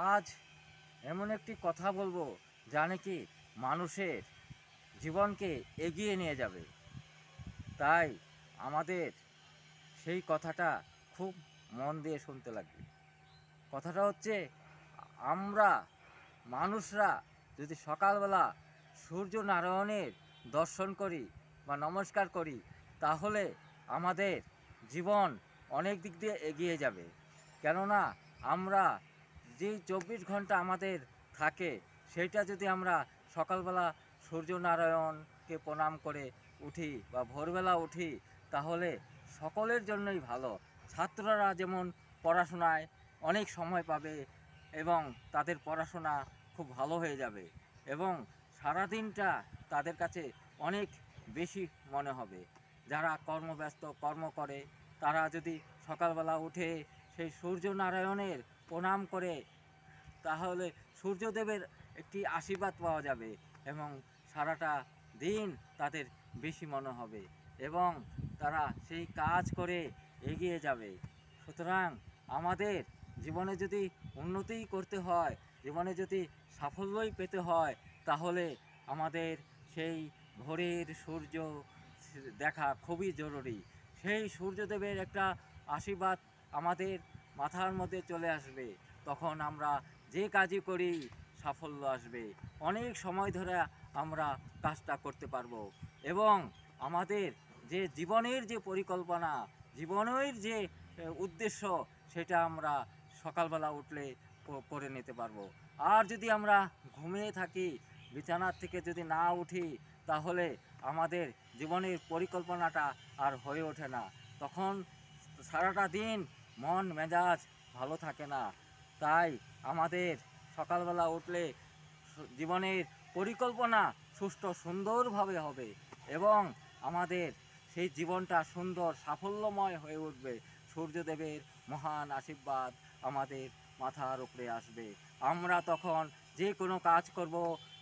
আজ এমন একটি কথা বলবো যা নাকি মানুষের জীবনকে এগিয়ে নিয়ে যাবে। তাই আমাদের সেই কথাটা খুব মন দিয়ে শুনতে লাগবে। কথাটা হচ্ছে, আমরা মানুষরা যদি সকালবেলা সূর্য নারায়ণের দর্শন করি বা নমস্কার করি, তাহলে আমাদের জীবন অনেক দিক দিয়ে এগিয়ে যাবে। কেননা আমরা যেই 24 ঘন্টা আমাদের থাকে, সেইটা যদি আমরা সকালবেলা সূর্য নারায়ণকে প্রণাম করে উঠি বা ভোরবেলা উঠি, তাহলে সকলের জন্যই ভালো। ছাত্ররা যেমন পড়াশোনায় অনেক সময় পাবে এবং তাদের পড়াশোনা খুব ভালো হয়ে যাবে এবং সারাদিনটা তাদের কাছে অনেক বেশি মনে হবে। যারা কর্মব্যস্ত কর্ম করে, তারা যদি সকালবেলা উঠে সেই সূর্য নারায়ণের প্রণাম করে, তাহলে সূর্যদেবের একটি আশীর্বাদ পাওয়া যাবে এবং সারাটা দিন তাদের বেশি মনে হবে এবং তারা সেই কাজ করে এগিয়ে যাবে। সুতরাং আমাদের জীবনে যদি উন্নতি করতে হয়, জীবনে যদি সাফল্যই পেতে হয়, তাহলে আমাদের সেই ভোরের সূর্য দেখা খুবই জরুরি। সেই সূর্যদেবের একটা আশীর্বাদ আমাদের মাথার মধ্যে চলে আসবে, তখন আমরা যে কাজই করি সাফল্য আসবে। অনেক সময় ধরে আমরা কাজটা করতে পারবো এবং আমাদের যে জীবনের যে পরিকল্পনা, জীবনের যে উদ্দেশ্য, সেটা আমরা সকালবেলা উঠলে করে নিতে পারবো। আর যদি আমরা ঘুমিয়ে থাকি, বিছানার থেকে যদি না উঠি, তাহলে আমাদের জীবনের পরিকল্পনাটা আর হয়ে ওঠে না। তখন সারাটা দিন মন মেজাজ ভালো থাকে না। তাই আমাদের সকালবেলা উঠলে জীবনের পরিকল্পনা সুন্দরভাবে হবে এবং আমাদের সেই জীবনটা সুন্দর সাফল্যময় হয়ে উঠবে। সূর্যদেবের মহান আশীর্বাদ আমাদের মাথার উপরে আসবে। আমরা তখন যে কোনো কাজ করব,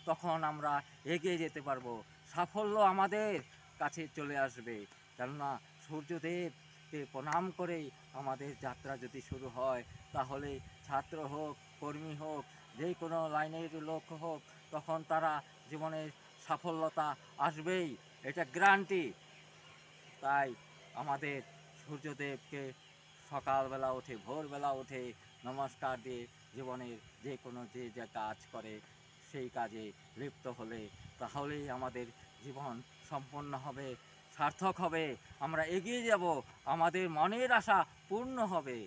তখন আমরা এগিয়ে যেতে পারবো, সাফল্য আমাদের কাছে চলে আসবে। কেননা সূর্যদেবকে প্রণাম করেই আমাদের যাত্রা যদি শুরু হয়, তাহলে ছাত্র হোক, কর্মী হোক, যে কোনো লাইনের লোক হোক, তখন তারা জীবনের সাফল্যতা আসবেই, এটা গ্যারান্টি। তাই আমাদের সূর্যদেবকে সকালবেলা উঠে, ভোরবেলা উঠে নমস্কার দিয়ে জীবনের যে কোনো যে কাজ করে সেই কাজে লিপ্ত হলে, তাহলেই আমাদের জীবন সম্পন্ন হবে, সার্থক হবে, আমরা এগিয়ে যাব, আমাদের মনের আশা পূর্ণ হবে।